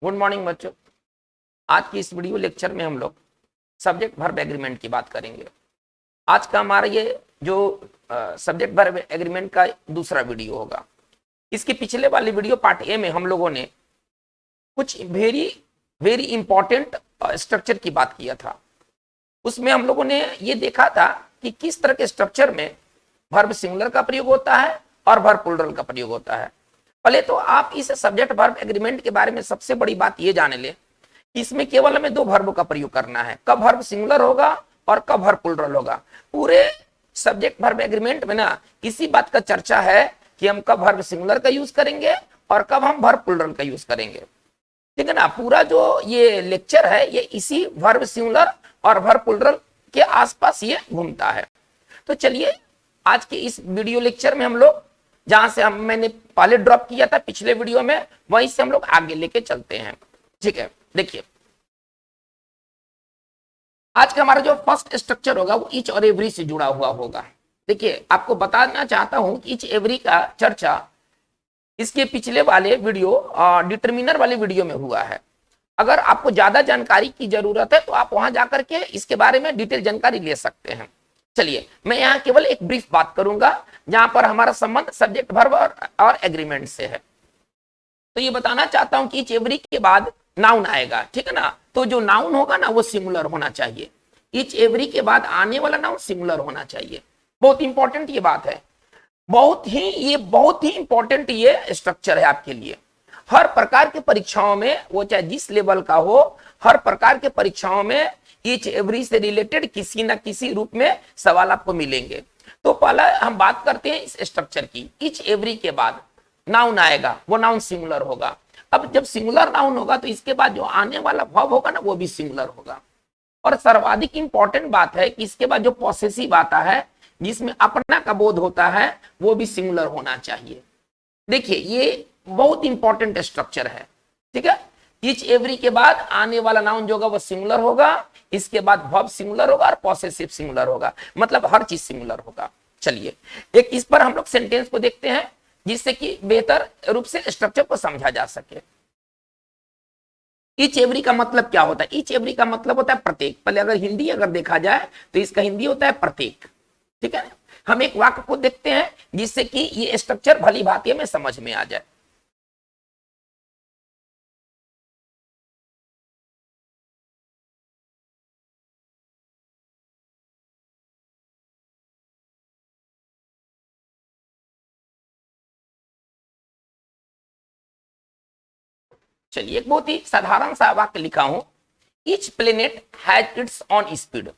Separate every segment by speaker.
Speaker 1: Good morning बच्चों। आज की इस वीडियो लेक्चर में हम लोग सब्जेक्ट वर्ब एग्रीमेंट की बात करेंगे। आज का हमारा ये जो सब्जेक्ट वर्ब एग्रीमेंट का दूसरा वीडियो होगा। इसके पिछले वाली वीडियो पार्ट ए में हम लोगों ने कुछ वेरी वेरी इंपॉर्टेंट स्ट्रक्चर की बात किया था। उसमें हम लोगों ने ये देखा था कि किस तरह के स्ट्रक्चर में वर्ब सिंगुलर का प्रयोग होता है और वर्ब प्लूरल का प्रयोग होता है। पहले तो आप इस सब्जेक्ट वर्ब एग्रीमेंट के बारे में सबसे बड़ी बात ये जाने ले कि इसमें केवल हमें दो वर्ब का प्रयोग करना है, कब वर्ब सिंगुलर होगा और कब वर्ब प्लूरल होगा। पूरे सब्जेक्ट वर्ब एग्रीमेंट में ना इसी बात का चर्चा है कि हम कब वर्ब सिंगुलर का यूज करेंगे और कब हम वर्ब प्लूरल का यूज करेंगे। ठीक है ना। पूरा जो ये लेक्चर है ये इसी वर्ब सिंगुलर और वर्ब प्लूरल के आसपास ये घूमता है। तो चलिए आज के इस वीडियो लेक्चर में हम लोग जहां से मैंने पहले ड्रॉप किया था पिछले वीडियो में, वहीं से हम लोग आगे लेके चलते हैं। ठीक है, देखिए आज का हमारा जो फर्स्ट स्ट्रक्चर होगा वो ईच और एवरी से जुड़ा हुआ होगा। देखिए आपको बताना चाहता हूं कि ईच एवरी का चर्चा इसके पिछले वाले वीडियो डिटरमिनर वाले वीडियो में हुआ है। अगर आपको ज्यादा जानकारी की जरूरत है तो आप वहां जाकर के इसके बारे में डिटेल जानकारी ले सकते हैं। चलिए मैं यहाँ केवल एक ब्रीफ बात करूंगा जहां पर हमारा संबंध सब्जेक्ट वर्ब और एग्रीमेंट से है। तो ये बताना चाहता हूं कि ईच एवरी के बाद नाउन आएगा। ठीक है ना। तो जो नाउन होगा ना वो सिंगुलर होना चाहिए। ईच एवरी के बाद आने वाला नाउन सिंगुलर होना चाहिए। बहुत इंपॉर्टेंट ये बात है, बहुत ही इंपॉर्टेंट ये स्ट्रक्चर है आपके लिए। हर प्रकार के परीक्षाओं में, वो चाहे जिस लेवल का हो, हर प्रकार के परीक्षाओं में ईच एवरी से रिलेटेड किसी ना किसी रूप में सवाल आपको मिलेंगे। तो पहला हम बात करते हैं इस स्ट्रक्चर की। ईच एवरी के बाद नाउन आएगा, वो नाउन सिंगुलर होगा। अब जब सिंगुलर नाउन होगा तो इसके बाद जो आने वाला वर्ब होगा ना वो भी सिंगुलर होगा। और सर्वाधिक इंपॉर्टेंट बात है कि इसके बाद जो पॉसेसिव आता है जिसमें अपना का बोध होता है वो भी सिंगुलर होना चाहिए। देखिए ये बहुत इंपॉर्टेंट स्ट्रक्चर है। ठीक है। ईच एवरी के बाद आने वाला नाउन जो होगा वो सिंगुलर होगा, इसके बाद वर्ब सिंगुलर होगा और पॉसेसिव सिंगुलर होगा, मतलब हर चीज सिंगुलर होगा। चलिए एक इस पर हम लोग सेंटेंस को देखते हैं जिससे कि बेहतर रूप से स्ट्रक्चर को समझा जा सके। ईच एवरी का मतलब क्या होता है? ईच एवरी का मतलब होता है प्रत्येक। पहले अगर हिंदी अगर देखा जाए तो इसका हिंदी होता है प्रत्येक। ठीक है। हम एक वाक्य को देखते हैं जिससे कि ये स्ट्रक्चर भली भांति में समझ में आ जाए। चलिए एक बहुत ही साधारण सा वाक्य लिखा हूं। Each planet has its on speed.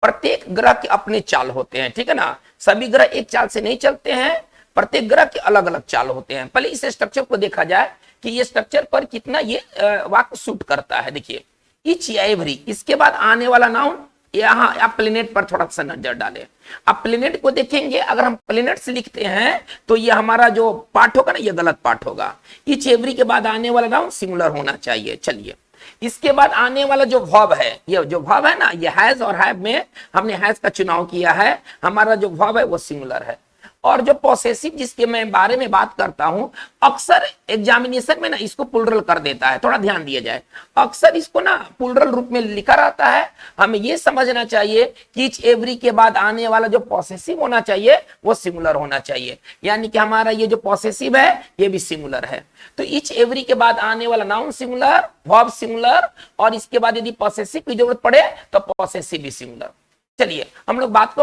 Speaker 1: प्रत्येक ग्रह के अपने चाल होते हैं। ठीक है ना। सभी ग्रह एक चाल से नहीं चलते हैं, प्रत्येक ग्रह के अलग अलग चाल होते हैं। पहले इस स्ट्रक्चर को देखा जाए कि ये स्ट्रक्चर पर कितना ये वाक्य सूट करता है। देखिए ईच या एवरी, इसके बाद आने वाला नाउन, यहाँ आप प्लेनेट पर थोड़ा सा नजर डालें। अब प्लेनेट को देखेंगे, अगर हम प्लेनेट से लिखते हैं तो ये हमारा जो पार्ट होगा ना ये गलत पार्ट होगा। ईच एवरी के बाद आने वाला नाउन सिंगुलर होना चाहिए। चलिए इसके बाद आने वाला जो वर्ब है, ये जो वर्ब है ना, ये हैज और हैव में हमने हैज का चुनाव किया है। हमारा जो वर्ब है वो सिंगुलर है। और जो पॉसेसिव जिसके मैं बारे में बात करता हूं, अक्सर एग्जामिनेशन में ना इसको प्लूरल कर देता है। थोड़ा ध्यान दिया जाए, अक्सर इसको ना प्लूरल रूप में लिखा रहता है। हमें यह समझना चाहिए कि ईच एवरी के बाद आने वाला जो पॉसेसिव होना चाहिए वो सिंगुलर होना चाहिए, यानी कि हमारा ये जो पॉसेसिव है ये भी सिंगुलर है। तो ईच एवरी के बाद आने वाला नाउन सिंगुलर, वर्ब सिंगुलर, और इसके बाद यदि पॉसेसिव की जरूरत पड़े तो पॉसेसिव भी सिंगुलर। चलिए हम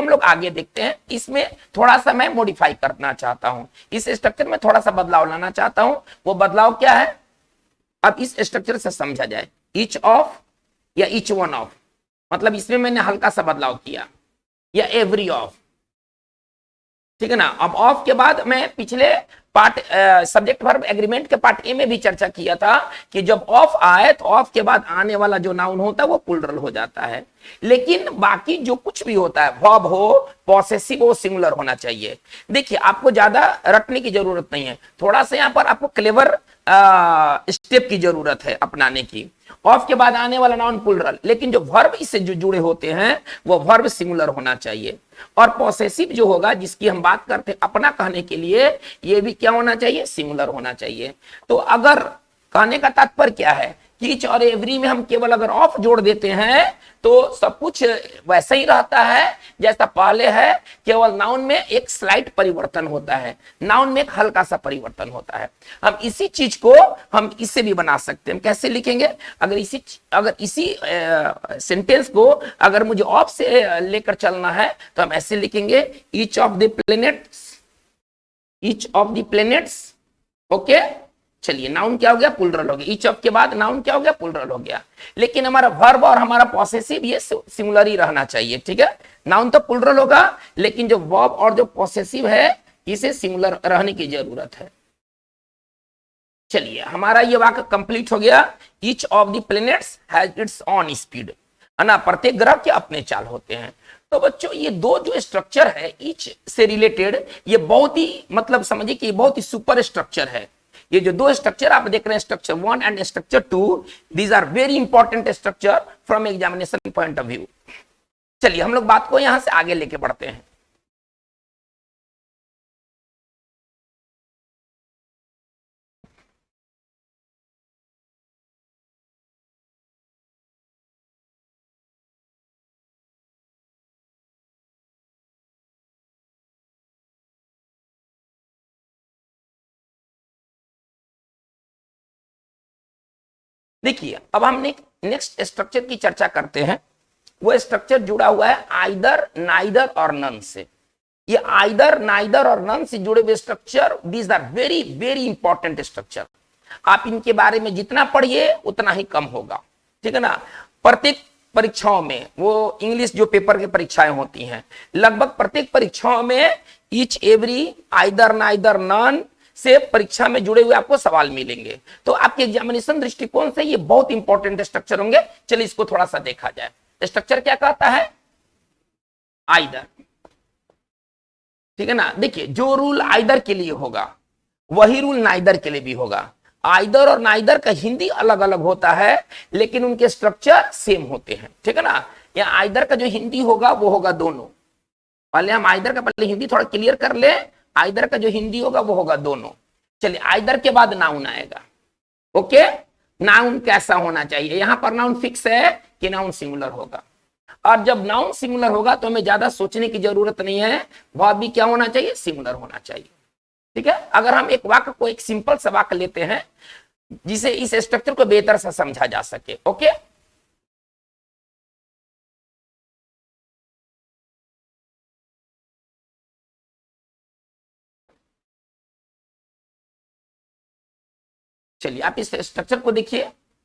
Speaker 1: लोग आगे देखते हैं। इसमें थोड़ा सा मैं मॉडिफाई करना चाहता हूं, इस स्ट्रक्चर में थोड़ा सा बदलाव लाना चाहता हूं। वो बदलाव क्या है अब इस स्ट्रक्चर से समझा जाए। ईच ऑफ या ईच वन ऑफ, मतलब इसमें मैंने हल्का सा बदलाव किया, या एवरी ऑफ। ठीक है ना। अब ऑफ के बाद मैं पिछले पार्ट सब्जेक्ट वर्ब एग्रीमेंट के पार्ट ए में भी चर्चा किया था कि जब ऑफ आए तो ऑफ के बाद आने वाला जो नाउन होता है वो प्लूरल हो जाता है। लेकिन बाकी जो कुछ भी होता है, वर्ब हो, पॉसेसिव हो, सिंगुलर होना चाहिए। देखिए आपको ज्यादा रटने की जरूरत नहीं है, थोड़ा सा यहाँ पर आपको क्लेवर स्टेप की जरूरत है अपनाने की। ऑफ के बाद आने वाला नाउन प्लूरल, लेकिन जो वर्ब इससे जो जुड़े होते हैं वो वर्ब सिंगुलर होना चाहिए। और पॉसेसिव जो होगा जिसकी हम बात करते हैं अपना कहने के लिए, ये भी क्या होना चाहिए? सिंगुलर होना चाहिए। तो अगर कहने का तात्पर्य क्या है ईच और एवरी में हम केवल अगर ऑफ जोड़ देते हैं तो सब कुछ वैसा ही रहता है जैसा पहले है, केवल नाउन में एक स्लाइट परिवर्तन होता है, नाउन में एक हल्का सा परिवर्तन होता है। हम इसी चीज को हम इससे भी बना सकते हैं। कैसे लिखेंगे? अगर इसी सेंटेंस को अगर मुझे ऑफ से लेकर चलना है तो हम ऐसे लिखेंगे, each of the planets. Okay, चलिए नाउन क्या हो गया? प्लूरल हो गया। ईच ऑफ के बाद नाउन क्या हो गया? प्लूरल हो गया। लेकिन हमारा वर्ब और हमारा पॉसेसिव ये सिमिलर ही रहना चाहिए, ठीक है। नाउन तो प्लूरल होगा लेकिन जो वर्ब और जो पॉसेसिव है इसे सिमिलर रहने की जरूरत है। चलिए हमारा ये वाक्य कंप्लीट हो गया। Each of the planets has its on speed, है ना, प्रत्येक ग्रह के अपने चाल होते हैं। तो बच्चों ये दो जो स्ट्रक्चर है ईच से रिलेटेड, ये बहुत ही मतलब समझिए कि बहुत ही सुपर स्ट्रक्चर है। ये जो दो स्ट्रक्चर आप देख रहे हैं, structure 1 and structure 2, these are very important structure from examination point of view. चलिए हम लोग बात को यहां से आगे लेके बढ़ते हैं। देखिए अब हम नेक्स्ट स्ट्रक्चर की चर्चा करते हैं। वो स्ट्रक्चर जुड़ा हुआ है आइदर, नाइदर और नन से। ये आइदर, नाइदर और नन से जुड़े हुए structure, these are very very important structure. आप इनके बारे में जितना पढ़िए उतना ही कम होगा, ठीक है ना। प्रत्येक परीक्षाओं में, वो इंग्लिश जो पेपर की परीक्षाएं होती हैं, लगभग प्रत्येक परीक्षाओं में each every, either, neither, none से परीक्षा में जुड़े हुए आपको सवाल मिलेंगे। तो आपके एग्जामिनेशन दृष्टिकोण से ये बहुत इंपॉर्टेंट स्ट्रक्चर होंगे। चलिए इसको थोड़ा सा देखा जाए। स्ट्रक्चर क्या कहता है? आइदर, ठीक है ना। देखिए जो रूल आइदर के लिए होगा वही रूल नाइदर के लिए भी होगा। आइदर और नाइदर का हिंदी अलग अलग होता है लेकिन उनके स्ट्रक्चर सेम होते हैं, ठीक है ना। या आइदर का जो हिंदी होगा वो होगा दोनों। पहले हम आइदर का पहले हिंदी थोड़ा क्लियर कर ले। आइदर का जो हिंदी होगा वो होगा दोनों। चलिए आइदर के बाद नाउन आएगा। ओके, नाउन कैसा होना चाहिए? यहां पर नाउन फिक्स है कि नाउन सिंगुलर होगा। और जब नाउन सिंगुलर होगा तो हमें ज्यादा सोचने की जरूरत नहीं है, वर्ब भी क्या होना चाहिए? सिंगुलर होना चाहिए, ठीक है। अगर हम एक वाक्य को, एक सिंपल सा वाक्य लेते हैं जिसे इस स्ट्रक्चर को बेहतर से समझा जा सके। ओके, चलिए आप इस स्ट्रक्चर को देखिए।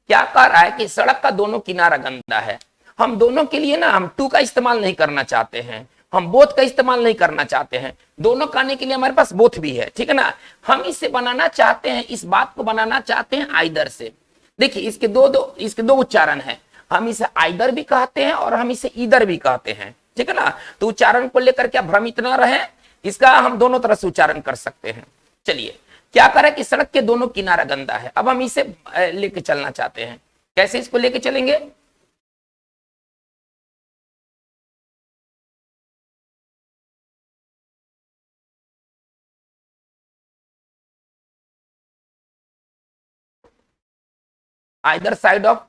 Speaker 1: क्या कह रहा है कि सड़क का दोनों किनारा गंदा है। हम दोनों के लिए ना हम टू का इस्तेमाल नहीं करना चाहते हैं, हम बोथ का इस्तेमाल नहीं करना चाहते हैं। दोनों कहने के लिए हमारे पास बोथ भी है, ठीक है ना। हम इसे बनाना चाहते हैं, इस बात को बनाना चाहते हैं आइदर से। देखिए इसके दो उच्चारण है। हम इसे आइदर भी कहते हैं और हम इसे ईदर भी कहते हैं, ठीक है ना। तो उच्चारण को लेकर क्या भ्रमित ना रहे, इसका हम दोनों तरह से उच्चारण कर सकते हैं। चलिए क्या करें कि सड़क के दोनों किनारा गंदा है। अब हम इसे लेके चलना चाहते हैं। कैसे इसको लेके चलेंगे? Either side of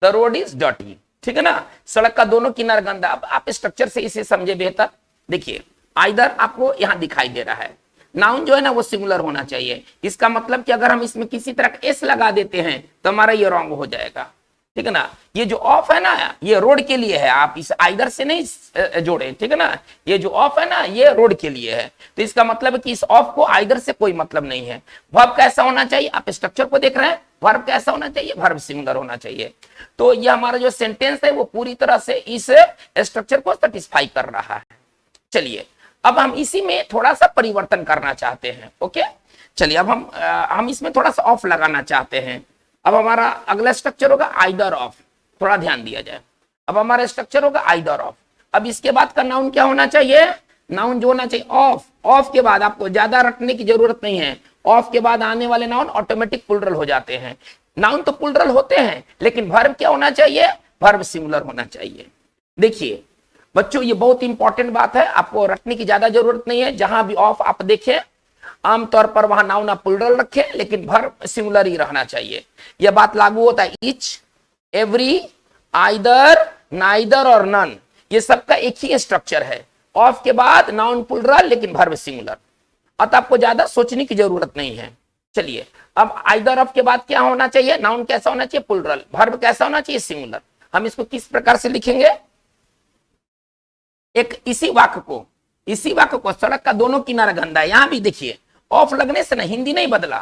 Speaker 1: the road is dirty, ठीक है ना। सड़क का दोनों किनारा गंदा। अब आप स्ट्रक्चर से इसे समझे बेहतर। देखिए आइदर आपको यहां दिखाई दे रहा है। नाउन जो है ना वो सिंगुलर होना चाहिए। इसका मतलब कि अगर हम इसमें किसी तरह का एस लगा देते हैं तो हमारा ये रॉन्ग हो जाएगा, ठीक है ना। ये जो ऑफ है ना ये रोड के लिए है, आप इस आइदर से नहीं जोड़े, ठीक है ना। ये जो ऑफ है ना ये रोड के लिए है। तो इसका मतलब है कि इस ऑफ को आइदर से कोई मतलब नहीं है। वर्ब कैसा होना चाहिए? आप स्ट्रक्चर को देख रहे हैं, वर्ब कैसा होना चाहिए? वर्ब सिंगुलर होना चाहिए। तो ये हमारा जो सेंटेंस है वो पूरी तरह से इस स्ट्रक्चर को सेटिस्फाई कर रहा है। चलिए अब हम इसी में थोड़ा सा परिवर्तन करना चाहते हैं। ओके, चलिए अब हम इसमें थोड़ा सा ऑफ लगाना चाहते हैं। अब हमारा अगला स्ट्रक्चर होगा आइदर ऑफ। थोड़ा ध्यान दिया जाए। अब हमारा स्ट्रक्चर होगा आइदर ऑफ। अब इसके बाद का नाउन क्या होना चाहिए? नाउन जो होना चाहिए ऑफ। ऑफ के बाद आपको ज्यादा रटने की जरूरत नहीं है। ऑफ के बाद आने वाले नाउन ऑटोमेटिक प्लूरल हो जाते हैं। नाउन तो प्लूरल होते हैं लेकिन वर्ब क्या होना चाहिए? वर्ब सिंगुलर होना चाहिए। देखिए बच्चों ये बहुत इंपॉर्टेंट बात है, आपको रटने की ज्यादा जरूरत नहीं है। जहां भी ऑफ आप देखें आमतौर पर वहां नाउन आप प्लूरल रखें, लेकिन वर्ब सिंगुलर ही रहना चाहिए। यह बात लागू होता है ईच, एवरी, आइदर, नाइदर और नन, ये सबका एक ही स्ट्रक्चर है। ऑफ के बाद नाउन प्लूरल लेकिन वर्ब सिंगुलर, अतः आपको ज्यादा सोचने की जरूरत नहीं है। चलिए, अब आइदर ऑफ के बाद क्या होना चाहिए, नाउन कैसा होना चाहिए, प्लूरल, वर्ब कैसा होना चाहिए, सिंगुलर। हम इसको किस प्रकार से लिखेंगे, एक इसी वाक्य को सड़क का दोनों किनारा गंदा है, यहां भी देखिए ऑफ लगने से ना हिंदी नहीं बदला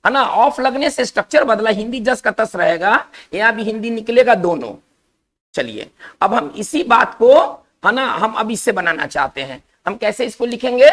Speaker 1: है ना, ऑफ लगने से स्ट्रक्चर बदला, हिंदी जस का तस रहेगा, यहां भी हिंदी निकलेगा दोनों। चलिए, अब हम इसी बात को है ना, हम अब इससे बनाना चाहते हैं, हम कैसे इसको लिखेंगे,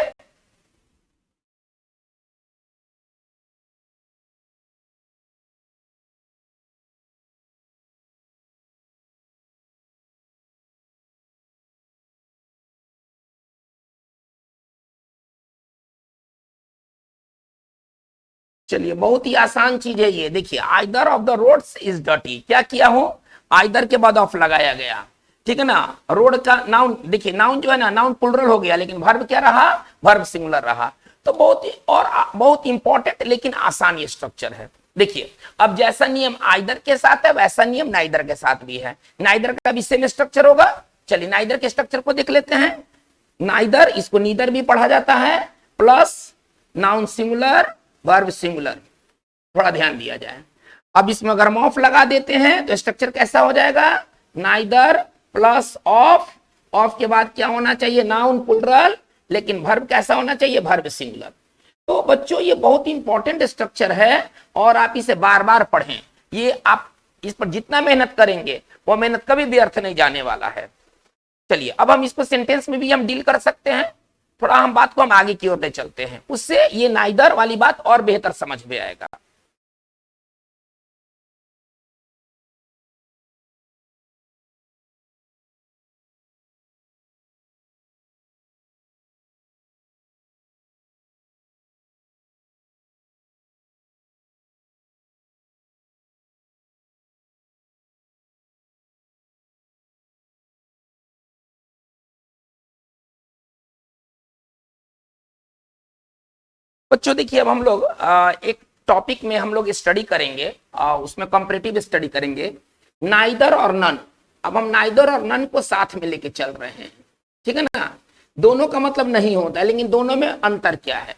Speaker 1: चलिए बहुत ही आसान चीज है ये। देखिए, either of the roads is dirty, क्या किया हूं, आइदर के बाद ऑफ लगाया गया, ठीक है ना। रोड का नाउन, देखिए नाउन जो है ना, नाउन प्लूरल हो गया, लेकिन वर्ब क्या रहा, वर्ब सिंगुलर रहा। तो बहुत ही और बहुत इंपॉर्टेंट लेकिन आसान ये स्ट्रक्चर है। देखिए, अब जैसा नियम आइदर के साथ है वैसा नियम नाइदर के साथ भी है। नाइदर का भी सेम स्ट्रक्चर होगा। चलिए नाइदर के स्ट्रक्चर को देख लेते हैं। नाइदर, इसको नीदर भी पढ़ा जाता है, plus noun singular, verb singular, थोड़ा ध्यान दिया जाए। अब इसमें अगर हम ऑफ लगा देते हैं तो स्ट्रक्चर कैसा हो जाएगा, नाइदर प्लस ऑफ, ऑफ के बाद क्या होना चाहिए, नाउन प्लूरल, लेकिन वर्ब कैसा होना चाहिए, वर्ब सिंगुलर। तो बच्चों ये बहुत इंपॉर्टेंट स्ट्रक्चर है और आप इसे बार बार पढ़ें। ये आप इस पर जितना मेहनत करेंगे वो मेहनत कभी व्यर्थ नहीं जाने वाला है। चलिए, अब हम इसको सेंटेंस में भी हम डील कर सकते हैं। थोड़ा हम बात को हम आगे की ओर ले चलते हैं, उससे ये नाइदर वाली बात और बेहतर समझ में आएगा। बच्चों देखिए, अब हम लोग एक टॉपिक में हम लोग स्टडी करेंगे, उसमें कंपैरेटिव स्टडी करेंगे, नाइदर और नन। अब हम नाइदर और नन को साथ में लेके चल रहे हैं, ठीक है ना। दोनों का मतलब नहीं होता, लेकिन दोनों में अंतर क्या है,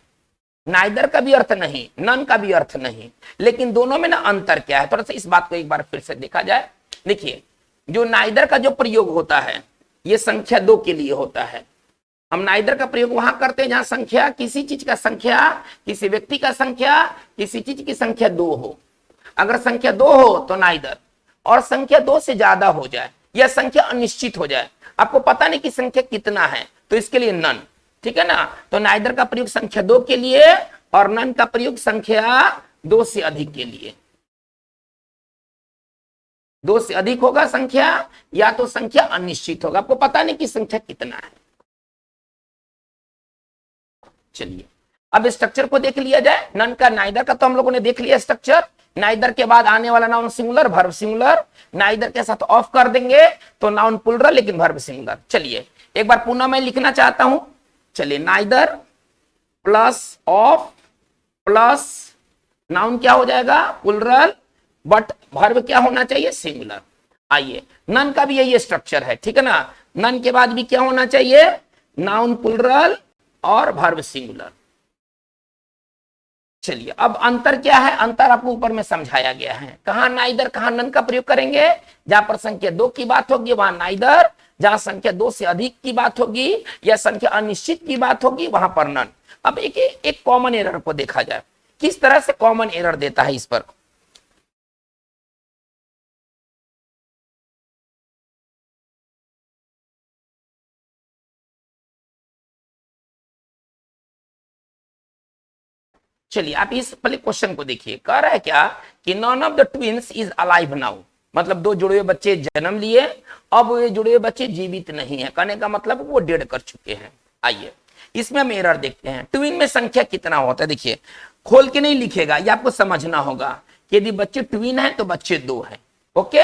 Speaker 1: नाइदर का भी अर्थ नहीं, नन का भी अर्थ नहीं, लेकिन दोनों में ना अंतर क्या है, थोड़ा सा इस बात को एक बार फिर से देखा जाए। देखिए, जो नाइदर का जो प्रयोग होता है ये संख्या 2 के लिए होता है। हम नाइदर का प्रयोग वहां करते हैं जहां संख्या, किसी चीज का संख्या, किसी व्यक्ति का संख्या, किसी चीज की संख्या 2 हो। अगर संख्या 2 हो तो नाइदर, और संख्या 2 से ज्यादा हो जाए या संख्या अनिश्चित हो जाए, आपको पता नहीं कि संख्या कितना है, तो इसके लिए नन, ठीक है ना। तो नाइदर का प्रयोग संख्या 2 के लिए और नन का प्रयोग संख्या 2 से अधिक के लिए। 2 से अधिक होगा संख्या, या तो संख्या अनिश्चित होगा, आपको पता नहीं कि संख्या कितना है। चलिए, अब स्ट्रक्चर को देख लिया जाए। नन का, नाइदर का तो हम लोगों ने देख लिया स्ट्रक्चर। नाइदर के बाद आने वाला noun singular, verb singular, neither के साथ ऑफ कर देंगे तो नाउन प्लूरल लेकिन वर्ब सिंगुलर। चलिए एक बार पुनः मैं लिखना चाहता हूं। चलिए, neither plus of plus noun क्या हो जाएगा, प्लूरल, बट वर्ब क्या होना चाहिए, सिंगुलर। आइए, नन का भी यही स्ट्रक्चर है, ठीक है ना। नन के बाद भी क्या होना चाहिए, नाउन प्लूरल और वर्ब सिंगुलर। चलिए, अब अंतर क्या है, अंतर आपको ऊपर में समझाया गया है। कहां नाइदर कहां नन का प्रयोग करेंगे, जहां पर संख्या 2 की बात होगी वहां नाइदर, जहां संख्या 2 से अधिक की बात होगी या संख्या अनिश्चित की बात होगी वहां पर नन। अब एक कॉमन एरर को देखा जाए, किस तरह से कॉमन एरर देता है इस पर। चलिए, आप इस पहले क्वेश्चन को देखिए, कह रहा है क्या कि none of the twins is alive now, मतलब 2 जुड़े हुए बच्चे जन्म लिए, अब ये जुड़े हुए बच्चे जीवित नहीं है, कहने का मतलब वो डेड कर चुके हैं। आइए इसमें हम एरर देखते हैं। ट्विन में संख्या कितना होता है, देखिए खोल के नहीं लिखेगा, ये आपको समझना होगा कि यदि बच्चे ट्विन है तो बच्चे 2 हैं। ओके,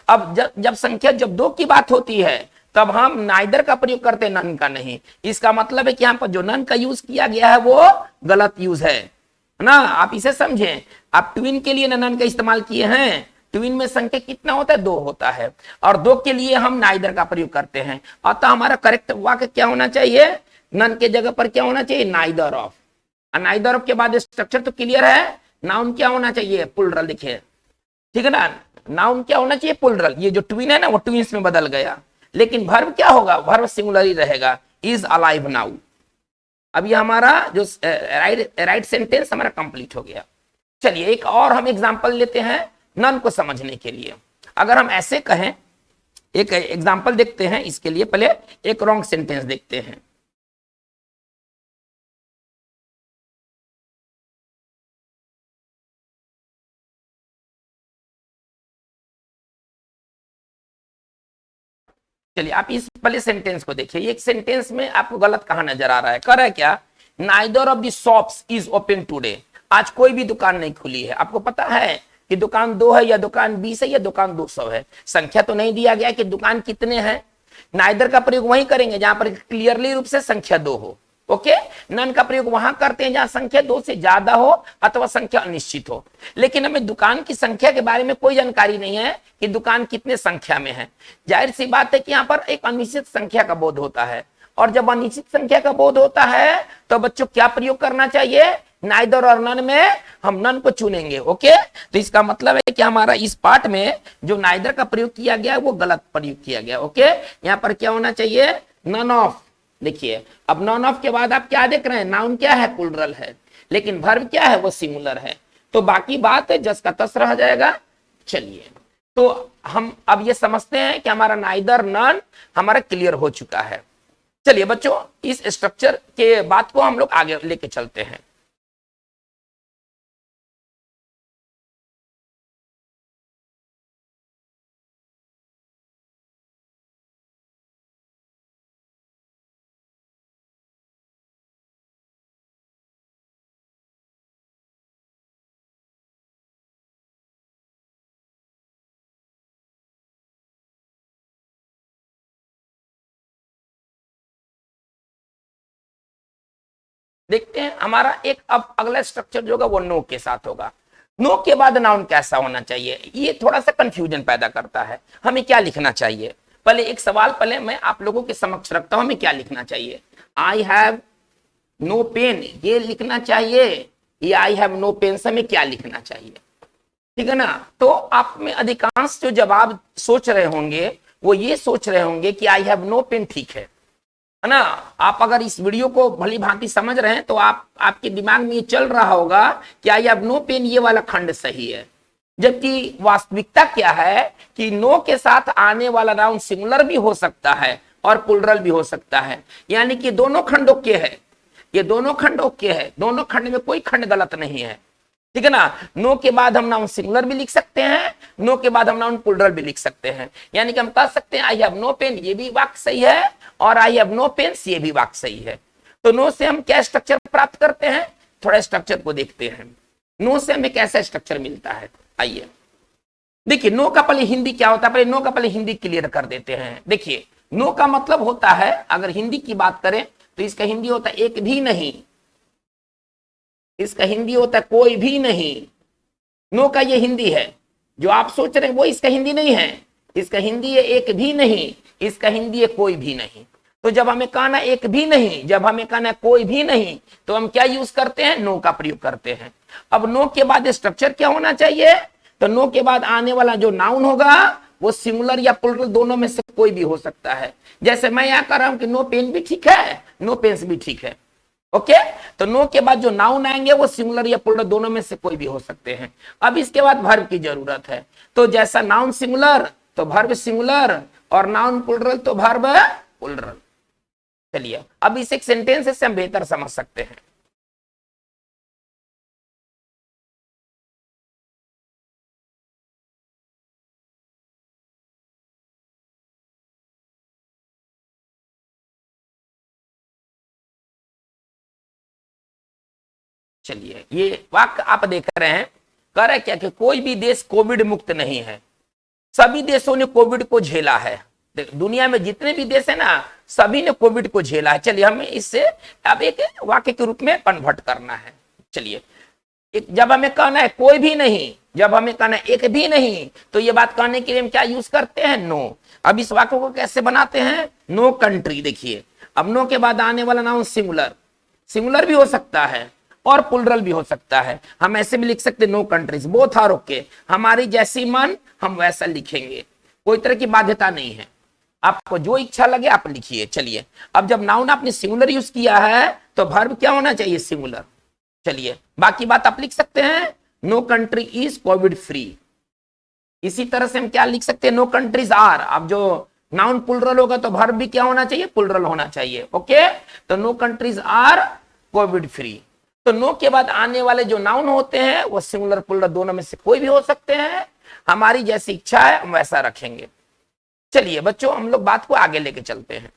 Speaker 1: अब जब संख्या जब 2 की बात होती है तब हम नाइदर का प्रयोग करते हैं, नन का नहीं। इसका मतलब है कि यहाँ पर जो नन का यूज किया गया है वो गलत यूज है ना। आप इसे समझें, आप ट्विन के लिए नन का इस्तेमाल किए हैं। ट्विन में संख्या कितना होता है, 2 होता है, और 2 के लिए हम नाइदर का प्रयोग करते हैं। अतः हमारा करेक्ट वाक्य क्या होना चाहिए, नन के जगह पर क्या होना चाहिए, नाइदर ऑफ। नाइदर ऑफ के बाद स्ट्रक्चर तो क्लियर है, नाउन क्या होना चाहिए, प्लूरल। देखिए ठीक है ना, नाउन क्या होना चाहिए, प्लूरल। ये जो ट्विन है ना वो ट्विन्स में बदल गया, लेकिन वर्ब क्या होगा, वर्ब सिंगुलर ही रहेगा, इज अलाइव नाउ। अब ये हमारा जो राइट सेंटेंस हमारा कंप्लीट हो गया। चलिए एक और हम एग्जांपल लेते हैं नन को समझने के लिए। अगर हम ऐसे कहें, एक एग्जांपल देखते हैं, इसके लिए पहले एक रॉन्ग सेंटेंस देखते हैं। चलिए आप इस पहले सेंटेंस को देखिए। एक सेंटेंस में आपको गलत कहां नजर आ रहा है, कर रहा है क्या, neither of the shops is open today. आज कोई भी दुकान नहीं खुली है। आपको पता है कि दुकान 2 है या दुकान 20 है या दुकान 200 है, संख्या तो नहीं दिया गया कि दुकान कितने हैं। नाइदर का प्रयोग वहीं करेंगे जहां पर क्लियरली रूप से संख्या 2 हो। ओके, नन का प्रयोग वहां करते हैं जहां संख्या 2 से ज्यादा हो अथवा संख्या अनिश्चित हो। लेकिन हमें दुकान की संख्या के बारे में कोई जानकारी नहीं है कि दुकान कितने संख्या में है। जाहिर सी बात है कि यहाँ पर एक अनिश्चित संख्या का बोध होता है, और जब अनिश्चित संख्या का बोध होता है तो बच्चों क्या प्रयोग करना चाहिए, नाइदर और नन में हम नन को चुनेंगे। ओके, तो इसका मतलब है कि हमारा इस पार्ट में जो नाइदर का प्रयोग किया गया है वो गलत प्रयोग किया गया। ओके, यहाँ पर क्या होना चाहिए, नन ऑफ। देखिए अब नॉन ऑफ के बाद आप क्या देख रहे हैं, नाउन क्या है, प्लूरल है, लेकिन वर्ब क्या है, वो सिंगुलर है। तो बाकी बात है जस का तस रह जाएगा। चलिए तो हम अब ये समझते हैं कि हमारा नाइदर नन हमारा क्लियर हो चुका है। चलिए बच्चों इस स्ट्रक्चर के बात को हम लोग आगे लेके चलते हैं। देखते हैं हमारा एक अब अगला स्ट्रक्चर जो होगा वो नो के साथ होगा। नो के बाद नाउन कैसा होना चाहिए, ये थोड़ा सा कंफ्यूजन पैदा करता है। हमें क्या लिखना चाहिए, पहले एक सवाल पहले मैं आप लोगों के समक्ष रखता हूं, हमें क्या लिखना चाहिए, आई हैव नो पेन ये लिखना चाहिए, या आई हैव नो पेन हमें क्या लिखना चाहिए। ठीक है ना, तो आप में अधिकांश जो जवाब सोच रहे होंगे वो ये सोच रहे होंगे कि आई हैव नो पेन ठीक है ना। आप अगर इस वीडियो को भली भांति समझ रहे हैं तो आपके दिमाग में ये चल रहा होगा कि आई हैव नो पेन ये वाला खंड सही है। जबकि वास्तविकता क्या है कि नो के साथ आने वाला नाउन सिंगुलर भी हो सकता है और प्लूरल भी हो सकता है, यानी कि दोनों खंड ओके है। ये दोनों खंड ओके है, दोनों खंड में कोई खंड गलत नहीं है। ठीक है ना, नो के बाद हम नाउन सिंगुलर भी लिख सकते हैं, नो के बाद हम नाउन प्लूरल भी लिख सकते हैं। यानी कि हम कह सकते हैं आई हैव नो पेन ये भी वाक्य सही है, और आई हैव नो पेन्स ये भी वाक्य सही है। तो नो से हम क्या स्ट्रक्चर प्राप्त करते हैं, थोड़ा स्ट्रक्चर को देखते हैं। नो से हमें कैसा स्ट्रक्चर मिलता है, आइए देखिए। नो का पहले हिंदी क्या होता है, पहले नो का पहले हिंदी क्लियर कर देते हैं। देखिए नो का मतलब होता है, अगर हिंदी की बात करें तो इसका हिंदी होता है एक भी नहीं, इसका हिंदी होता है कोई भी नहीं। नो का ये हिंदी है, जो आप सोच रहे हैं वो इसका हिंदी नहीं है। इसका हिंदी है एक भी नहीं, इसका हिंदी है कोई भी नहीं। तो जब हमें कहना एक भी नहीं, जब हमें कहना कोई भी नहीं, तो हम क्या यूज करते हैं, नो का प्रयोग करते हैं। अब नो के बाद स्ट्रक्चर क्या होना चाहिए, तो नो के बाद आने वाला जो नाउन होगा वो सिंगुलर या प्लूरल दोनों में से कोई भी हो सकता है। जैसे मैं यहां कर रहा हूं कि नो पेन भी ठीक है, नो पेन्स भी ठीक है। ओके, तो नो के बाद जो नाउन आएंगे वो सिंगुलर या प्लूरल दोनों में से कोई भी हो सकते हैं। अब इसके बाद वर्ब की जरूरत है, तो जैसा नाउन सिंगुलर तो वर्ब सिंगुलर, और नाउन प्लूरल तो वर्ब प्लूरल। चलिए अब इस एक सेंटेंस से हम बेहतर समझ सकते हैं। चलिए ये वाक्य आप देख रहे हैं, कह रहे क्या कि कोई भी देश कोविड मुक्त नहीं है, सभी देशों ने कोविड को झेला है। दुनिया में जितने भी देश है ना, सभी ने कोविड को झेला है। चलिए हमें इससे अब एक वाक्य के रूप में कन्वर्ट करना है। चलिए जब हमें कहना है कोई भी नहीं, जब हमें कहना है एक भी नहीं, तो ये बात कहने के लिए हम क्या यूज करते हैं? नो। अब इस वाक्य को कैसे बनाते हैं? No country. देखिए अब नो के बाद आने वाला नाउन सिंगुलर, सिंगुलर भी हो सकता है और प्लुरल भी हो सकता है। हम ऐसे भी लिख सकते हैं no countries, both are okay. हमारी जैसी मन हम वैसा लिखेंगे, कोई तरह की बाध्यता नहीं है, आपको जो इच्छा लगे आप लिखिए। चलिए अब जब नाउन आपने सिंगुलर यूज किया है तो वर्ब क्या होना चाहिए? सिंगुलर। चलिए बाकी बात आप लिख सकते हैं, no country is COVID free. इसी तरह से हम क्या लिख सकते हैं? No countries are. अब जो नाउन प्लुरल होगा तो वर्ब भी क्या होना चाहिए? प्लुरल होना चाहिए। ओके, तो no countries are COVID free. तो नो के बाद आने वाले जो नाउन होते हैं वो सिंगुलर प्लुरल दोनों में से कोई भी हो सकते हैं। हमारी जैसी इच्छा है हम वैसा रखेंगे। चलिए बच्चों हम लोग बात को आगे लेके चलते हैं।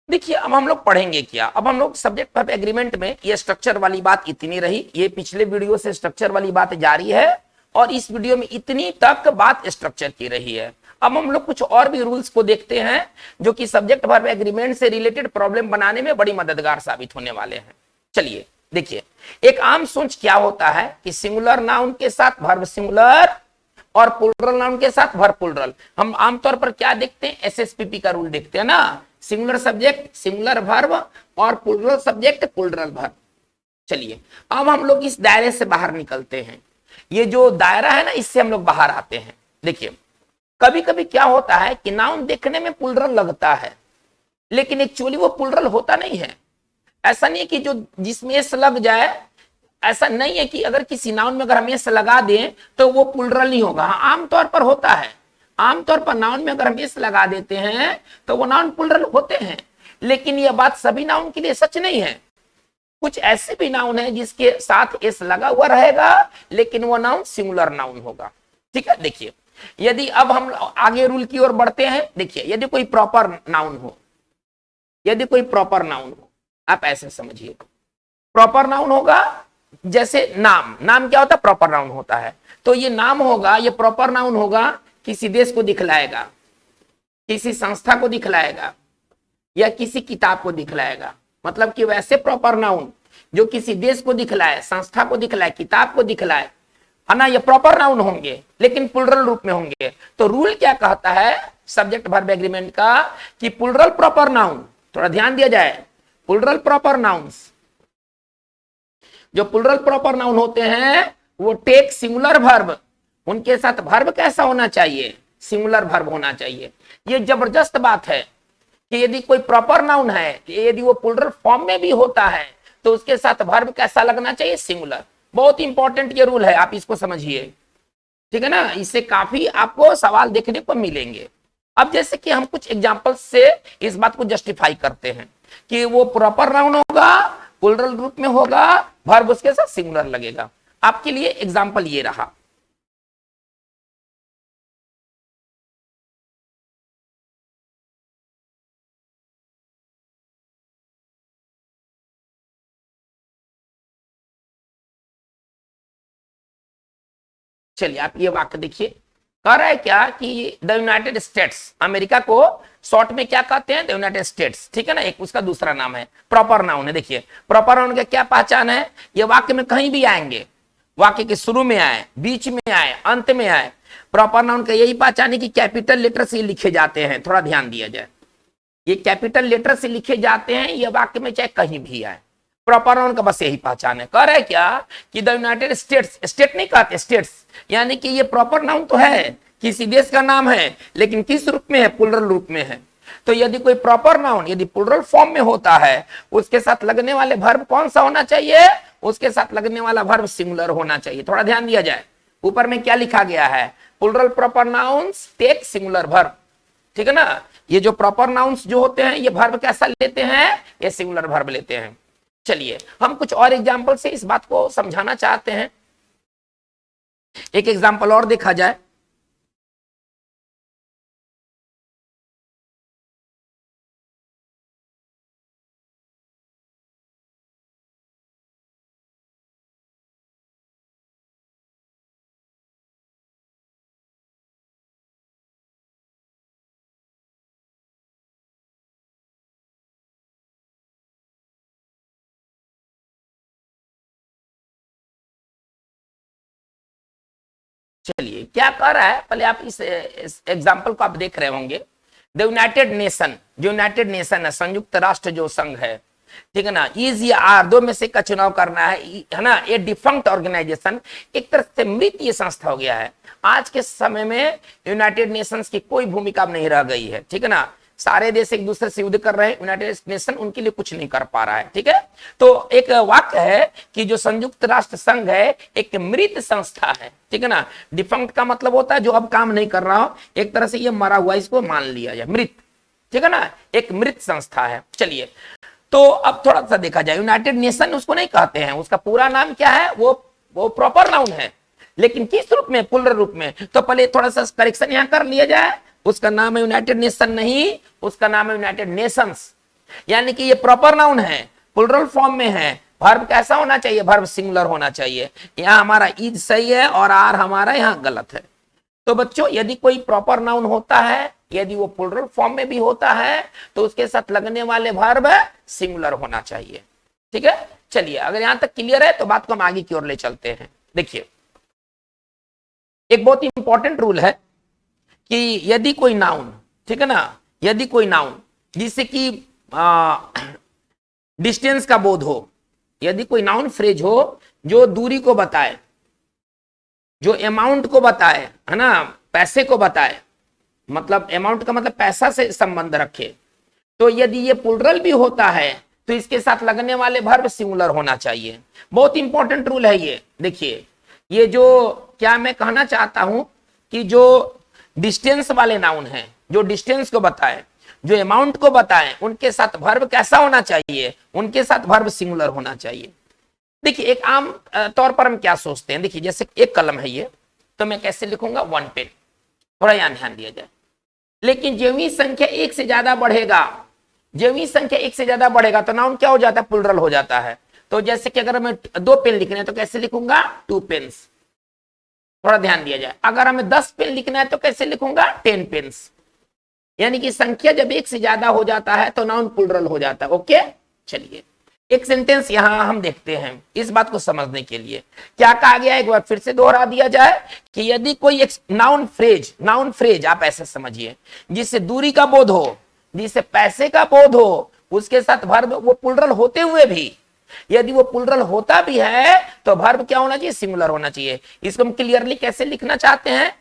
Speaker 1: देखिए अब हम लोग पढ़ेंगे क्या? अब हम लोग सब्जेक्ट वर्ब एग्रीमेंट में ये स्ट्रक्चर वाली बात इतनी रही, ये पिछले वीडियो से स्ट्रक्चर वाली बात जारी है और इस वीडियो में इतनी तक बात स्ट्रक्चर की रही है। अब हम लोग कुछ और भी रूल्स को देखते हैं जो कि सब्जेक्ट वर्ब एग्रीमेंट से रिलेटेड प्रॉब्लम बनाने में बड़ी मददगार साबित होने वाले हैं। चलिए देखिए, एक आम सोच क्या होता है कि सिंगुलर नाउन के साथ वर्ब सिंगुलर और प्लुरल नाउन के साथ वर्ब प्लुरल। हम आमतौर पर क्या देखते हैं? एसएसपीपी का रूल देखते हैं ना, सिंगुलर सब्जेक्ट सिंगुलर वर्ब और प्लुरल सब्जेक्ट प्लुरल वर्ब। चलिए अब हम लोग इस दायरे से बाहर निकलते हैं। ये जो दायरा है ना, इससे हम लोग बाहर आते हैं। देखिए कभी कभी क्या होता है कि नाउन देखने में प्लुरल लगता है लेकिन एक्चुअली वो प्लुरल होता नहीं है। ऐसा नहीं है कि जो जिसमें एस लग जाए, ऐसा नहीं है कि अगर किसी नाउन में अगर हम एस लगा दें तो वो प्लुरल नहीं होगा। हाँ, आमतौर पर होता है, आमतौर पर नाउन में अगर हम एस लगा देते हैं तो वो नाउन प्लुरल होते हैं, लेकिन यह बात सभी नाउन के लिए सच नहीं है। कुछ ऐसे भी नाउन है जिसके साथ एस लगा हुआ रहेगा लेकिन वो नाउन सिंगुलर नाउन होगा। ठीक है, देखिए यदि अब हम आगे रूल की ओर बढ़ते हैं। देखिए यदि कोई प्रॉपर नाउन हो, यदि कोई प्रॉपर नाउन हो, आप ऐसे समझिए प्रॉपर नाउन होगा जैसे नाम। नाम क्या होता है? प्रॉपर नाउन होता है। तो ये नाम होगा, ये प्रॉपर नाउन होगा, किसी देश को दिखलाएगा, किसी संस्था को दिखलाएगा या किसी किताब को दिखलाएगा। मतलब कि वैसे प्रॉपर नाउन जो किसी देश को दिखलाए, संस्था को दिखलाए, किताब को दिखलाए, है ना, ये प्रॉपर नाउन होंगे लेकिन प्लुरल रूप में होंगे। तो रूल क्या कहता है सब्जेक्ट वर्ब एग्रीमेंट का कि प्लुरल प्रॉपर नाउन, थोड़ा ध्यान दिया जाए, प्लुरल प्रॉपर नाउन्स, जो प्लुरल प्रॉपर नाउन होते हैं वो टेक सिंगुलर वर्ब, उनके साथ वर्ब कैसा होना चाहिए? सिंगुलर वर्ब होना चाहिए। ये जबरदस्त बात है कि यदि कोई प्रॉपर नाउन है, यदि वो प्लुरल फॉर्म में भी होता है तो उसके साथ वर्ब कैसा लगना चाहिए? सिंगुलर। बहुत इंपॉर्टेंट ये रूल है, आप इसको समझिए। ठीक है ना, इससे काफी आपको सवाल देखने को मिलेंगे। अब जैसे कि हम कुछ एग्जांपल से इस बात को जस्टिफाई करते हैं कि वो प्रॉपर नाउन होगा, प्लुरल रूप में होगा, वर्ब उसके साथ सिंगुलर लगेगा। आपके लिए एग्जांपल ये रहा। चलिए आप ये वाक्य देखिए, कह रहा है क्या कि द यूनाइटेड स्टेट्स, अमेरिका को शॉर्ट में क्या कहते हैं? The United states. ठीक है ना, एक उसका दूसरा नाम है, प्रॉपर नाउन है। देखिए प्रॉपर नाउन का क्या पहचान है? ये वाक्य में कहीं भी आएंगे, वाक्य के शुरू में आए, बीच में आए, अंत में आए, प्रॉपर नाउन का यही पहचान है कि कैपिटल लेटर से लिखे जाते हैं। थोड़ा ध्यान दिया जाए, ये कैपिटल लेटर से लिखे जाते हैं, ये वाक्य में चाहे कहीं भी आए। प्रॉपर नाउन का बस यही पहचान है। कह रहे क्या कि द यूनाइटेड स्टेट्स, स्टेट नहीं कहते, स्टेट्स, यानी कि ये प्रॉपर नाउन तो है, किसी देश का नाम है, लेकिन किस रूप में है? प्लुरल रूप में है। तो यदि कोई प्रॉपर नाउन यदि प्लुरल फॉर्म में होता है, उसके साथ लगने वाले वर्ब कौन सा होना चाहिए? उसके साथ लगने वाला वर्ब सिंगुलर होना चाहिए। थोड़ा ध्यान दिया जाए, ऊपर में क्या लिखा गया है? Plural proper nouns take singular verb. ठीक है ना, ये जो प्रॉपर नाउन्स जो होते हैं ये वर्ब कैसा लेते हैं? ये सिंगुलर वर्ब लेते हैं। चलिए हम कुछ और एग्जांपल से इस बात को समझाना चाहते हैं। एक एग्जांपल और देखा जाए। चलिए क्या कह रहा है, पहले आप इस एग्जाम्पल को आप देख रहे होंगे। द यूनाइटेड नेशन, जो यूनाइटेड नेशन है, संयुक्त राष्ट्र जो संघ है, ठीक है ना, इज या आर, दो में से का चुनाव करना है ना। ये डिफंक्ट ऑर्गेनाइजेशन, एक तरह से मृत ये संस्था हो गया है। आज के समय में यूनाइटेड नेशंस की कोई भूमिका नहीं रह गई है, ठीक है ना। सारे देश एक दूसरे से युद्ध कर रहे हैं, यूनाइटेड नेशन उनके लिए कुछ नहीं कर पा रहा है, ठीक है। तो एक वाक्य है कि जो संयुक्त राष्ट्र संघ है एक मृत संस्था है, ठीक है ना। डिफंक्ट का मतलब होता है जो अब काम नहीं कर रहा हो, एक तरह से ये मरा हुआ, इसको मान लिया जाए मृत, ठीक है ना, एक मृत संस्था है। चलिए तो अब थोड़ा सा देखा जाए, यूनाइटेड नेशन उसको नहीं कहते हैं, उसका पूरा नाम क्या है, वो प्रॉपर नाउन है, लेकिन किस रूप में, प्लुरल रूप में। तो पहले थोड़ा सा करेक्शन यहां कर लिया जाए, उसका नाम है यूनाइटेड नेशन नहीं, उसका नाम है यूनाइटेड नेशंस, यानी कि ये प्रॉपर नाउन है, प्लुरल फॉर्म में है। वर्ब कैसा होना चाहिए, वर्ब सिंगुलर होना चाहिए। यहां हमारा इज सही है और आर हमारा यहां गलत है। तो बच्चों यदि कोई प्रॉपर नाउन होता है, यदि वो प्लुरल फॉर्म में भी होता है, तो उसके साथ लगने वाले वर्ब सिंगुलर होना चाहिए, ठीक है। चलिए अगर यहां तक क्लियर है तो बात को हम आगे की ओर ले चलते हैं। देखिए एक बहुत ही इंपॉर्टेंट रूल है कि यदि कोई नाउन, ठीक है ना, यदि कोई नाउन जिससे कि डिस्टेंस का बोध हो, यदि कोई नाउन फ्रेज हो जो दूरी को बताए, जो अमाउंट को बताए, है ना, पैसे को बताए, मतलब अमाउंट का मतलब पैसा से संबंध रखे, तो यदि ये प्लुरल भी होता है तो इसके साथ लगने वाले वर्ब सिंगुलर होना चाहिए। बहुत इंपॉर्टेंट रूल है ये। देखिए ये जो क्या मैं कहना चाहता हूं कि जो डिस्टेंस वाले नाउन हैं, जो डिस्टेंस को बताए, जो अमाउंट को बताए, उनके साथ वर्ब कैसा होना चाहिए, उनके साथ वर्ब सिंगुलर होना चाहिए। देखिए एक आम तौर पर हम क्या सोचते हैं, देखिए जैसे एक कलम है ये, तो मैं कैसे लिखूंगा, वन पेन, थोड़ा यहां ध्यान दिया जाए। लेकिन ज्यों संख्या एक से ज्यादा बढ़ेगा, ज्यों संख्या एक से ज्यादा बढ़ेगा तो नाउन क्या हो जाता है, प्लुरल हो जाता है। तो जैसे कि अगर हमें दो पेन लिखने हैं तो कैसे लिखूंगा, टू पेन्स, थोड़ा ध्यान दिया जाए। अगर हमें 10 पेन लिखना है तो कैसे लिखूंगा, 10 पेन्स। यानी कि संख्या जब एक से ज्यादा हो जाता है तो नाउन प्लुरल हो जाता है। ओके चलिए एक सेंटेंस यहां हम देखते हैं इस बात को समझने के लिए। क्या कहा गया, एक बार फिर से दोहरा दिया जाए कि यदि कोई एक नाउन फ्रेज, नाउन फ्रेज आप ऐसे समझिए जिससे दूरी का बोध हो, जिससे पैसे का बोध हो, उसके साथ वर्ब वो प्लुरल होते हुए भी, यदि वो प्लुरल होता भी है तो वर्ब क्या होना चाहिए, सिंगुलर होना चाहिए। इसको हम क्लियरली कैसे लिखना चाहते हैं,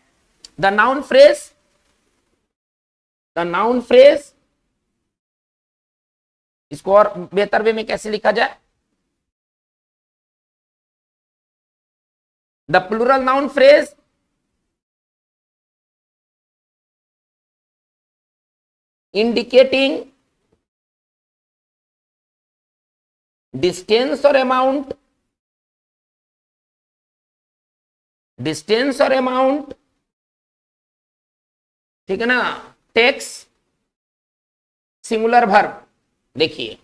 Speaker 1: the noun phrase, the noun phrase, इसको और बेहतर वे में कैसे लिखा जाए, the plural noun phrase indicating distance or amount, distance और अमाउंट, ठीक है ना, टेक्स सिंगुलर वर्ब। देखिए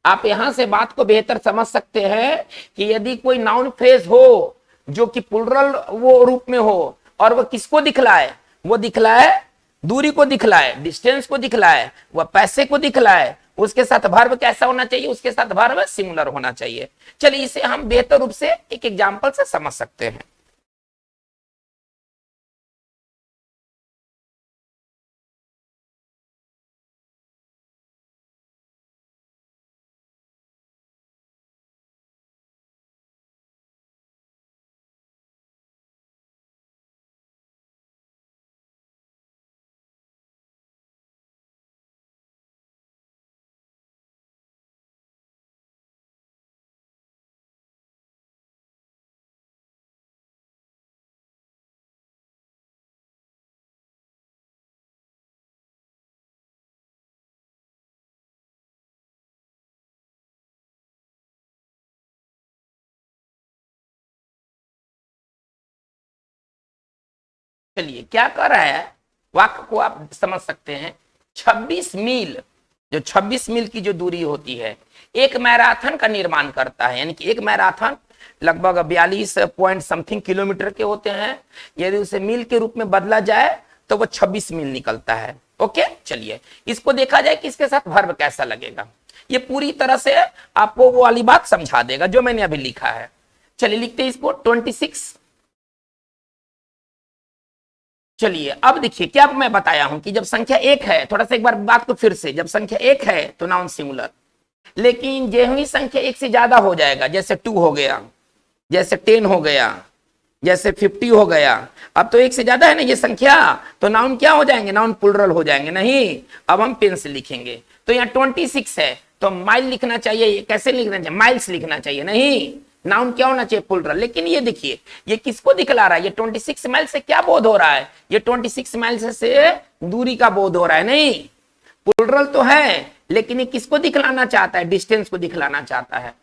Speaker 1: आप यहां से बात को बेहतर समझ सकते हैं कि यदि कोई नाउन फ्रेज हो जो कि प्लुरल वो रूप में हो और वो किसको दिखलाए, वो दिखलाए दूरी को, दिखलाए डिस्टेंस को, दिखलाए वह पैसे को दिखलाए, उसके साथ वर्ब कैसा होना चाहिए, उसके साथ वर्ब सिंगुलर होना चाहिए। चलिए इसे हम बेहतर रूप से एक एग्जांपल से समझ सकते हैं। चलिए क्या कर रहा है, वाक्य को आप समझ सकते हैं। 26 मील, जो 26 मील की जो दूरी होती है, एक मैराथन का निर्माण करता है। यानी कि एक मैराथन लगभग 42 पॉइंट समथिंग किलोमीटर के होते हैं। यदि उसे मील के रूप में बदला जाए तो वो 26 मील निकलता है। ओके, चलिए इसको देखा जाए कि इसके साथ वर्ब कैसा लगेगा। ये पूरी तरह से आपको वो वाली बात समझा देगा जो मैंने अभी लिखा है। चलिए लिखते हैं इसको 26। चलिए अब देखिए क्या मैं बताया हूं कि जब संख्या एक है, थोड़ा सा एक बार बात को फिर से, जब संख्या एक है तो नाउन सिंगुलर, लेकिन जो ही संख्या एक से ज्यादा हो जाएगा, जैसे 2 हो गया, जैसे 10 हो गया, जैसे 50 हो गया, अब तो एक से ज्यादा है ना ये संख्या, तो नाउन क्या हो जाएंगे, नाउन प्लुरल हो जाएंगे। नहीं, अब हम पेन से लिखेंगे। तो यहाँ 26 है तो माइल लिखना चाहिए, कैसे लिखना चाहिए, माइल्स लिखना चाहिए। नहीं, नाउन क्या होना चाहिए, प्लुरल। लेकिन ये देखिए ये किसको दिखला रहा है, ये 26 माइल से क्या बोध हो रहा है, ये 26 माइल से दूरी का बोध हो रहा है। नहीं, प्लुरल तो है लेकिन ये किसको दिखलाना चाहता है, डिस्टेंस को दिखलाना चाहता है।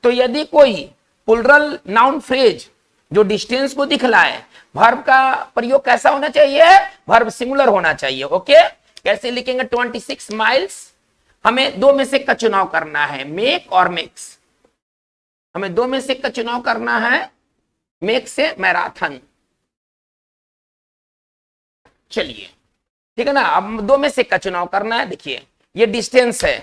Speaker 1: तो यदि कोई प्लुरल नाउन फ्रेज जो डिस्टेंस को दिखलाए, वर्ब का प्रयोग कैसा होना चाहिए, वर्ब सिंगुलर होना चाहिए। ओके, कैसे लिखेंगे, 26 माइल्स, हमें दो में से एक का चुनाव करना है, मेक और मेक्स। हमें दो में से एक का चुनाव करना है, मेक से मैराथन। चलिए ठीक है ना, अब दो में से एक का चुनाव करना है। देखिए ये डिस्टेंस है,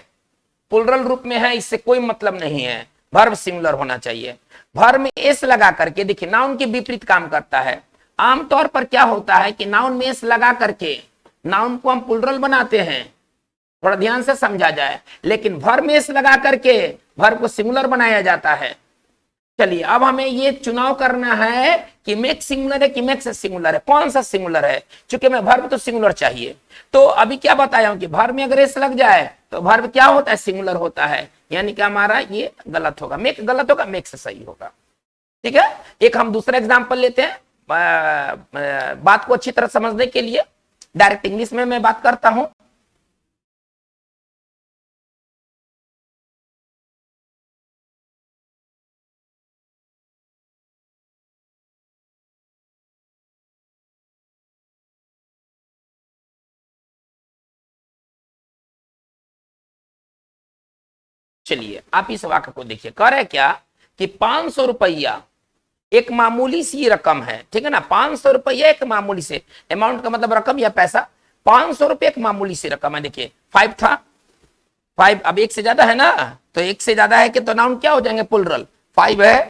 Speaker 1: प्लुरल रूप में है, इससे कोई मतलब नहीं है, वर्ब सिंगुलर होना चाहिए। वर्ब में एस लगा करके, देखिए नाउन के विपरीत काम करता है। आमतौर पर क्या होता है कि नाउन में एस लगा करके नाउन को हम प्लुरल बनाते हैं, थोड़ा ध्यान से समझा जाए, लेकिन वर्ब में एस लगा करके वर्ब को सिंगुलर बनाया जाता है। चलिए अब हमें ये चुनाव करना है कि मेक सिंगुलर है कि मेक्स सिंगुलर है, कौन सा सिंगुलर है। चूंकि मैं वर्ब तो सिंगुलर चाहिए, तो अभी क्या बताया हूं कि वर्ब में अगर एस लग जाए तो वर्ब क्या होता है, सिंगुलर होता है। यानी कि हमारा ये गलत होगा, मेक गलत होगा, मेक्स सही होगा। ठीक है, एक हम दूसरा एग्जाम्पल लेते हैं बात को अच्छी तरह समझने के लिए। डायरेक्ट इंग्लिश में मैं बात करता हूं। चलिए आप इस वाक्य को देखिए, कह रहे क्या कि 500 रुपया एक मामूली सी रकम है। ठीक है ना, 500 रुपया एक मामूली से, अमाउंट का मतलब रकम या पैसा, 500 रुपये एक मामूली सी रकम है। देखिए 5 था, 5 अब एक से ज्यादा है ना, तो एक से ज्यादा है कि तो नाउन क्या हो जाएंगे, प्लुरल। 5 है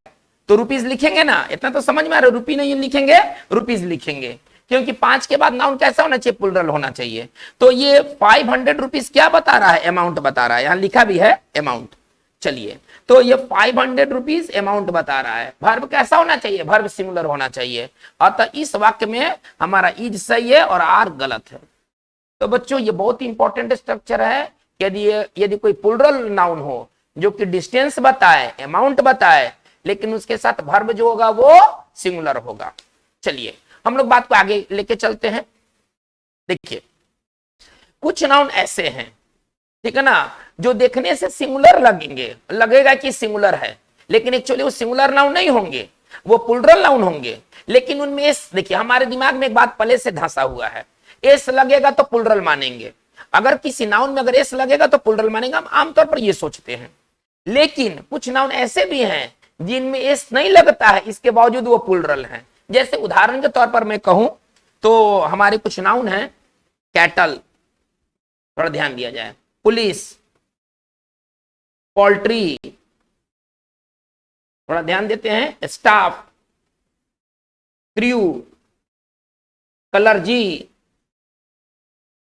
Speaker 1: तो रुपीज लिखेंगे ना, इतना तो समझ में आ रहा है, रुपी नहीं लिखेंगे, रुपीज लिखेंगे, क्योंकि 5 के बाद नाउन कैसा होना चाहिए, प्लुरल होना चाहिए। तो ये 500 रुपीज क्या बता रहा है, अमाउंट बता रहा है, यहां लिखा भी है अमाउंट। चलिए तो ये 500 रुपीज अमाउंट बता रहा है। वर्ब कैसा होना चाहिए, वर्ब सिंगुलर होना चाहिए। अतः इस वाक्य में हमारा इज सही है और आर गलत है। तो बच्चों ये बहुत ही इंपॉर्टेंट स्ट्रक्चर है। यदि कोई प्लुरल नाउन हो जो कि डिस्टेंस बताए, अमाउंट बताए, लेकिन उसके साथ वर्ब जो होगा वो सिंगुलर होगा। चलिए हम लोग बात को आगे लेके चलते हैं। देखिए कुछ नाउन ऐसे हैं, ठीक है ना, जो देखने से सिंगुलर लगेंगे, लगेगा कि सिंगुलर है, लेकिन एक्चुअली वो सिंगुलर नाउन नहीं होंगे, वो प्लुरल नाउन होंगे। लेकिन उनमें एस, देखिए हमारे दिमाग में एक बात पहले से धंसा हुआ है, एस लगेगा तो प्लुरल मानेंगे। अगर किसी नाउन में अगर एस लगेगा तो प्लुरल मानेंगे, हम आमतौर पर ये सोचते हैं। लेकिन कुछ नाउन ऐसे भी हैं जिनमें एस नहीं लगता है, इसके बावजूद वो प्लुरल हैं। जैसे उदाहरण के तौर पर मैं कहूं तो हमारे कुछ नाउन हैं, कैटल, थोड़ा ध्यान दिया जाए, पुलिस, पोल्ट्री, थोड़ा ध्यान देते हैं, स्टाफ, क्रू, कलर्जी,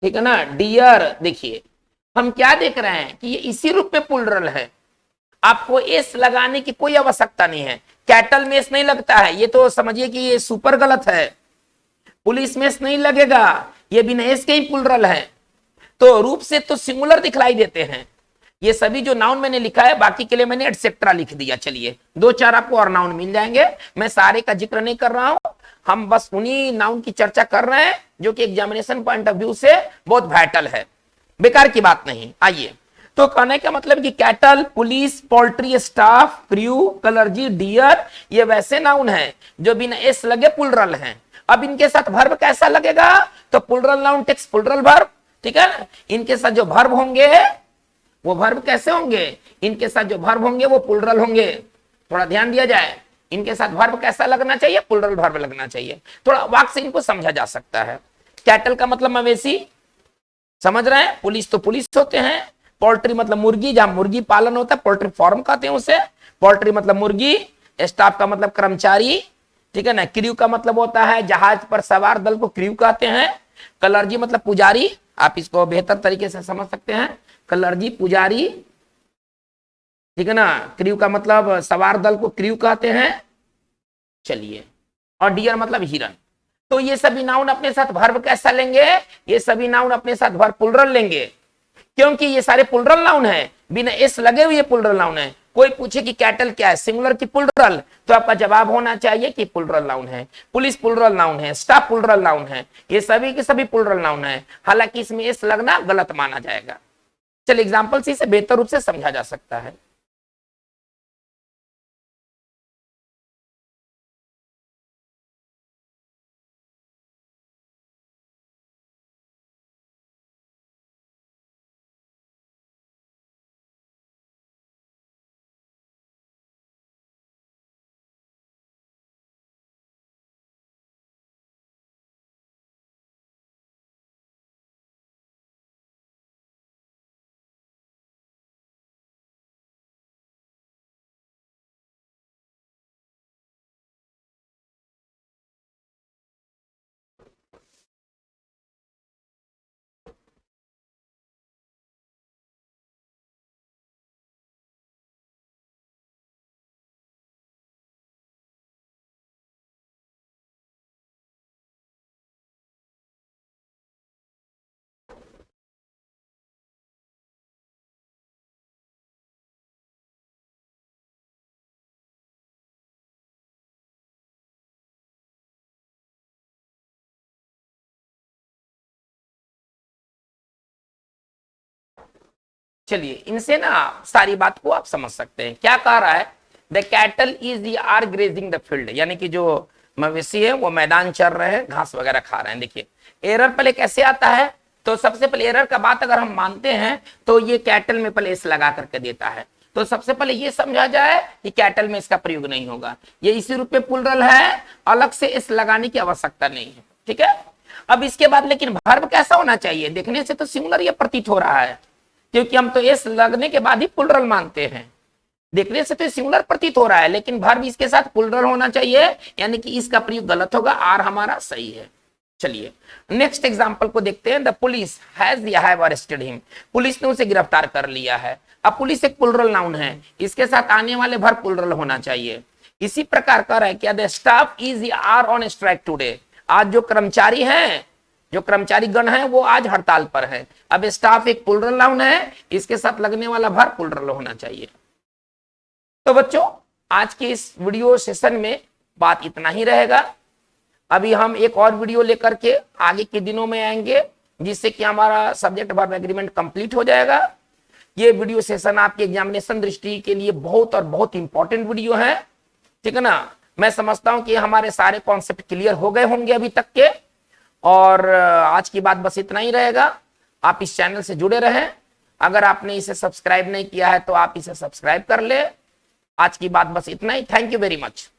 Speaker 1: ठीक है ना, डियर। देखिए हम क्या देख रहे हैं कि ये इसी रूप में प्लुरल है, आपको एस लगाने की कोई आवश्यकता नहीं है। कैटल में एस नहीं लगता है, ये तो समझिए कि ये सुपर गलत है। पुलिस में एस नहीं लगेगा, ये बिना एस के ही प्लुरल है। तो रूप से तो सिंगुलर दिखलाई देते हैं। ये सभी जो नाउन मैंने लिखा है, बाकी के लिए मैंने एटसेट्रा लिख दिया। चलिए 2-4 आपको और नाउन मिल जाएंगे, मैं सारे का जिक्र नहीं कर रहा हूं, हम बस उन्हीं नाउन की चर्चा कर रहे हैं जो कि एग्जामिनेशन पॉइंट ऑफ व्यू से बहुत वाइटल है, बेकार की बात नहीं। आइए, तो कहने का मतलब कि cattle, police, poultry, staff, crew, clergy, deer, ये वैसे नाउन हैं जो बिना एस लगे प्लुरल हैं। अब इनके साथ वर्ब कैसा लगेगा, तो plural noun takes plural verb, ठीक है ना। इनके साथ जो वर्ब होंगे वो वर्ब कैसे होंगे, इनके साथ जो वर्ब होंगे वो प्लूरल होंगे। थोड़ा ध्यान दिया जाए, इनके साथ वर्ब कैसा लगना चाहिए, प्लूरल वर्ब लगना चाहिए। थोड़ा वाक्य से इनको समझा जा सकता है। कैटल का मतलब मवेशी, समझ रहे हैं। पुलिस तो पुलिस होते हैं। पोल्ट्री मतलब मुर्गी, जहां मुर्गी पालन होता है पोल्ट्री फार्म कहते हैं उसे। पोल्ट्री मतलब मुर्गी। स्टाफ का मतलब कर्मचारी, ठीक है ना। क्रू का मतलब होता है जहाज पर सवार दल को क्रू कहते हैं। कलर्जी मतलब पुजारी, आप इसको बेहतर तरीके से समझ सकते हैं, कलर्जी पुजारी, ठीक है ना। क्रू का मतलब सवार दल को क्रू कहते हैं। चलिए, और डियर मतलब हिरन। तो ये सभी नाउन अपने साथ वर्ब कैसा लेंगे, ये सभी नाउन अपने साथ वर्ब प्लूरल लेंगे, क्योंकि ये सारे प्लूरल नाउन है, बिना एस लगे हुए प्लूरल नाउन है। कोई पूछे कि कैटल क्या है, सिंगुलर की प्लूरल, तो आपका जवाब होना चाहिए कि प्लूरल नाउन है। पुलिस प्लूरल नाउन है, स्टाफ प्लूरल नाउन है, ये सभी के सभी प्लूरल नाउन है। हालांकि इसमें एस लगना गलत माना जाएगा। चलिए एग्जाम्पल से इसे बेहतर रूप से समझा जा सकता है। चलिए इनसे ना सारी बात को आप समझ सकते हैं। क्या कह रहा है, the cattle is are grazing the field, यानी कि जो मवेशी है वो मैदान चर रहे हैं, घास वगैरह खा रहे हैं। देखिए एरर पहले कैसे आता है, तो सबसे पहले एरर का बात अगर हम मानते हैं तो ये कैटल में पहले इस लगा करके देता है। तो सबसे पहले ये समझा जाए कि कैटल में इसका प्रयोग नहीं होगा, ये इसी रूप में प्लूरल है, अलग से इस लगाने की आवश्यकता नहीं है, ठीक है। अब इसके बाद लेकिन वर्ब कैसा होना चाहिए, देखने से तो सिंगुलर ये प्रतीत हो रहा है, क्योंकि हम तो एस लगने के बाद ही प्लूरल मानते हैं। देखने से तो सिंगुलर प्रतीत हो रहा है, लेकिन वर्ब इसके साथ प्लूरल होना चाहिए, यानी कि इसका प्रयोग गलत होगा, आर हमारा सही है। चलिए नेक्स्ट एग्जांपल को देखते हैं। The police have arrested him, police ने उसे गिरफ्तार कर लिया है। अब पुलिस एक प्लूरल नाउन है, इसके साथ आने वाले वर्ब प्लूरल होना चाहिए। इसी प्रकार कर रहा है क्या, the staff is are on strike today, आज जो कर्मचारी हैं, जो कर्मचारी गण है वो आज हड़ताल पर है। अब स्टाफ एक प्लूरल नाउन है, इसके साथ लगने वाला वर्ब प्लूरल होना चाहिए। तो बच्चों आज के इस वीडियो सेशन में बात इतना ही रहेगा। अभी हम एक और वीडियो लेकर के आगे के दिनों में आएंगे, जिससे कि हमारा सब्जेक्ट वर्ब एग्रीमेंट कंप्लीट हो जाएगा। ये वीडियो सेशन आपके एग्जामिनेशन दृष्टि के लिए बहुत और बहुत इंपॉर्टेंट वीडियो है, ठीक है ना। मैं समझता हूं कि हमारे सारे कॉन्सेप्ट क्लियर हो गए होंगे अभी तक के, और आज की बात बस इतना ही रहेगा। आप इस चैनल से जुड़े रहें, अगर आपने इसे सब्सक्राइब नहीं किया है तो आप इसे सब्सक्राइब कर ले। आज की बात बस इतना ही। Thank you very much.